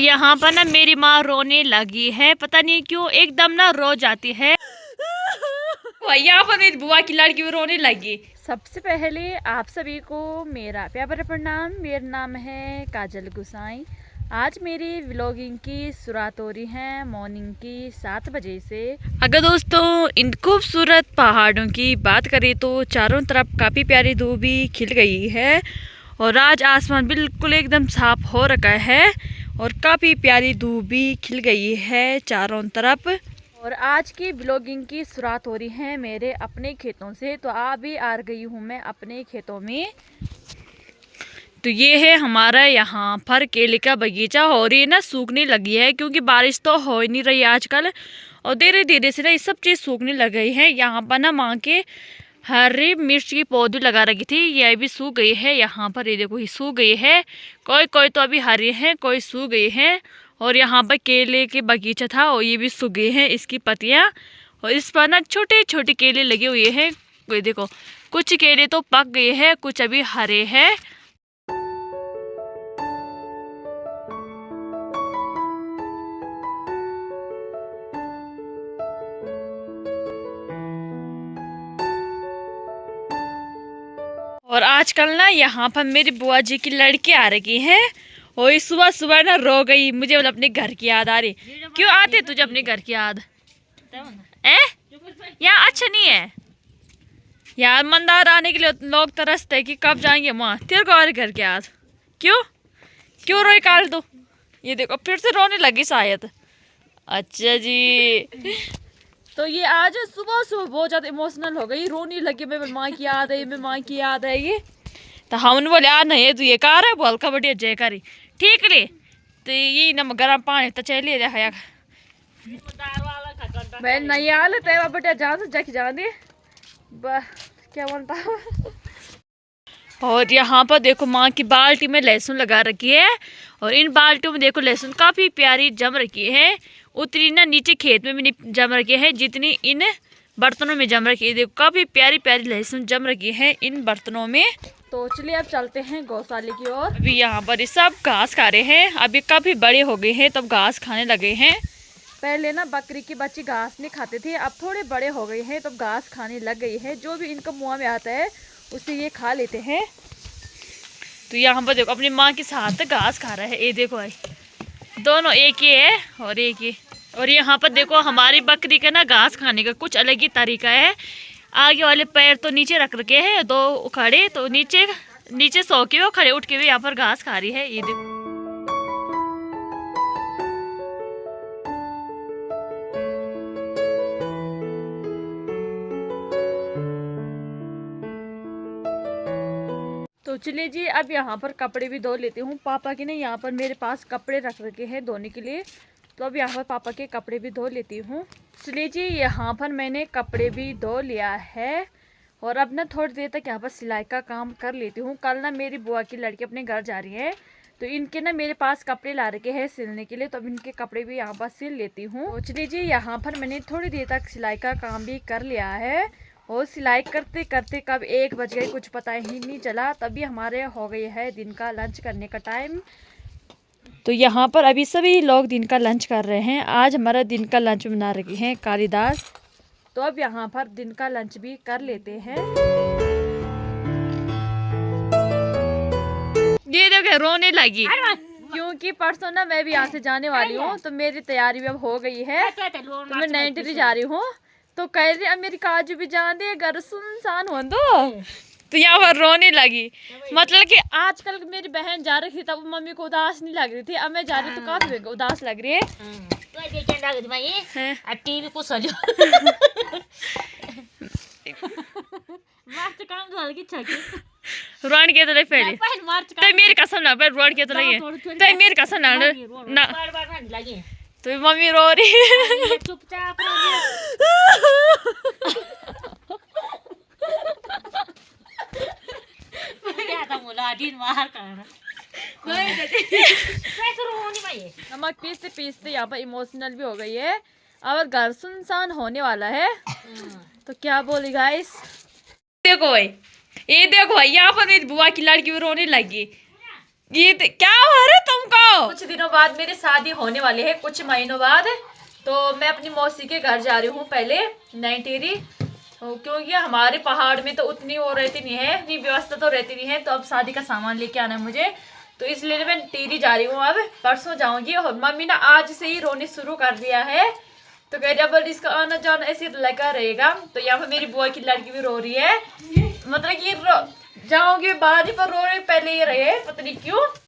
यहाँ पर ना मेरी माँ रोने लगी है, पता नहीं क्यों एकदम ना रो जाती है। यहाँ पर मेरी बुआ की लड़की भी रोने लगी। सबसे पहले आप सभी को मेरा प्यारा प्रणाम। मेरा नाम है काजल गुसाई। आज मेरी व्लॉगिंग की शुरुआत हो रही है मॉर्निंग की 7 बजे से। अगर दोस्तों इन खूबसूरत पहाड़ों की बात करें तो चारों तरफ काफ़ी प्यारी धूप भी खिल गई है और आज आसमान बिल्कुल एकदम साफ हो रखा है और काफ़ी प्यारी धूप भी खिल गई है चारों तरफ। और आज की ब्लॉगिंग की शुरुआत हो रही है मेरे अपने खेतों से। तो अभी आ गई हूँ मैं अपने खेतों में। तो ये है हमारा यहाँ पर केले का बगीचा। और ये ना सूखने लगी है क्योंकि बारिश तो हो ही नहीं रही आजकल और धीरे धीरे से ना ये सब चीज़ सूखने लग गई है। यहाँ पर ना माँ के हरी मिर्च की पौधी लगा रखी थी, ये अभी सूख गई है। यहाँ पर ये देखो ये सूख गई है, कोई कोई तो अभी हरी है, कोई सूख गई है। और यहाँ पर केले के बगीचा था और ये भी सूख गए हैं इसकी पत्तियाँ। और इस पर ना छोटे छोटे केले लगे हुए हैं। कोई देखो कुछ केले तो पक गए हैं, कुछ अभी हरे हैं। और आजकल ना यहाँ पर मेरी बुआ जी की लड़की आ रही है और सुबह सुबह ना रो गई। मुझे बोला अपने घर की याद आ रही। क्यों आते तुझे अपने घर की याद? यहाँ अच्छा नहीं है यार, मंदार आने के लिए लोग तरसते हैं कि कब जाएंगे वहाँ। तेरे को आ रही घर की याद? क्यों क्यों रोई काल दो? ये देखो फिर से रोने लगी शायद। अच्छा जी। तो ये आज सुबह सुबह बहुत ज़्यादा इमोशनल हो गई, रोने लगी। मैं माँ की याद है, मैं माँ की याद है ये। तो हम बोले आ नहीं तू ये कार है बोल का बढ़िया जय करी ठीक ले। तो ये न गर्म पानी तो चलिए देखा मैं नहीं आ लेते बढ़िया जहाँ से जख जा दे क्या बोलता। और यहाँ पर देखो माँ की बाल्टी में लहसुन लगा रखी है और इन बाल्टियों में देखो लहसुन काफ़ी प्यारी जम रखी है। उतनी ना नीचे खेत में भी नहीं जम रखी है जितनी इन बर्तनों में जम रखी है। देखो काफ़ी प्यारी प्यारी लहसुन जम रखी है इन बर्तनों में। तो चलिए अब चलते हैं गौशाले की ओर। अभी यहाँ पर ये सब घास खा रहे हैं, अभी काफ़ी बड़े हो गए हैं तब घास खाने लगे हैं। पहले ना बकरी की बच्ची घास नहीं खाते थे, अब थोड़े बड़े हो गए हैं तब घास खाने लग गई है। जो भी इनका मुँह में आता है उसे ये खा लेते हैं। तो यहाँ पर देखो अपनी माँ के साथ घास खा रहा है। ये देखो भाई दोनों एक ही है और एक ही। और यहाँ पर देखो हमारी बकरी का ना घास खाने का कुछ अलग ही तरीका है। आगे वाले पैर तो नीचे रख रखे हैं दो खड़े, तो नीचे सो के वो खड़े उठ के भी यहाँ पर घास खा रही है। ये देखो तो चलिए जी अब यहाँ पर कपड़े भी धो लेती हूँ। पापा के ना यहाँ पर मेरे पास कपड़े रख रखे हैं धोने के लिए, तो अब यहाँ पर पापा के कपड़े भी धो लेती हूँ। चलिए जी यहाँ पर मैंने कपड़े भी धो लिया है और अब ना थोड़ी देर तक यहाँ पर सिलाई का काम कर लेती हूँ। कल ना मेरी बुआ की लड़की अपने घर जा रही है तो इनके ना मेरे पास कपड़े ला रखे हैं सिलने के लिए, तो अब इनके कपड़े भी यहाँ पर सिल लेती हूँ। तो चलिए जी यहाँ पर मैंने थोड़ी देर तक सिलाई का काम भी कर लिया है और सिलाई करते करते कब 1 बज गई कुछ पता ही नहीं चला। तभी हमारे हो गई है दिन का लंच करने का टाइम। तो यहाँ पर अभी सभी लोग दिन का लंच कर रहे हैं। आज हमारा दिन का लंच बना रही हैं कालिदास। तो अब यहाँ पर दिन का लंच भी कर लेते हैं। ये देखो रोने लगी क्योंकि परसों ना मैं भी यहाँ से जाने वाली हूँ तो मेरी तैयारी भी अब हो गई है। तो मैं 93 जा रही हूँ तो कह रही अब मेरी काजू भी जान दे घर सुनसान हो तो यहाँ पर रोने लगी। मतलब कि आजकल मेरी बहन जा रही थी तब मम्मी को उदास नहीं लग रही थी, अब मैं जा रही तो काफी उदास लग रही है। रोन के तो ले पहले तो मेरी कसम ना पर रोन के तो लगे तो मेरी कसम ना तो मम्मी रो रही चुपचाप नमक पीसते पीसते यहाँ पर इमोशनल भी हो गई है। अब घर सुनसान होने वाला है तो क्या बोली गाइस। देखो भाई ये देखो भाई यहाँ पर मेरी बुआ की लड़की भी रोने लगी। गीत क्या हो रहा है तुमको? कुछ दिनों बाद मेरी शादी होने वाली है, कुछ महीनों बाद। तो मैं अपनी मौसी के घर जा रही हूँ पहले नई टिहरी, तो क्योंकि हमारे पहाड़ में तो उतनी वो रहती नहीं है, इतनी व्यवस्था तो रहती नहीं है। तो अब शादी का सामान लेके आना है मुझे, तो इसलिए मैं टिहरी जा रही हूँ। अब परसों जाऊंगी। और मम्मी ने आज से ही रोने शुरू कर दिया है, तो कह रही अब इसका आना जाना ऐसे लगा रहेगा। तो यहाँ पे मेरी बुआ की लड़की भी रो रही है, मतलब कि जाओगे बाहर ही पर रो रहे, पहले ही रहे, पता नहीं क्यों।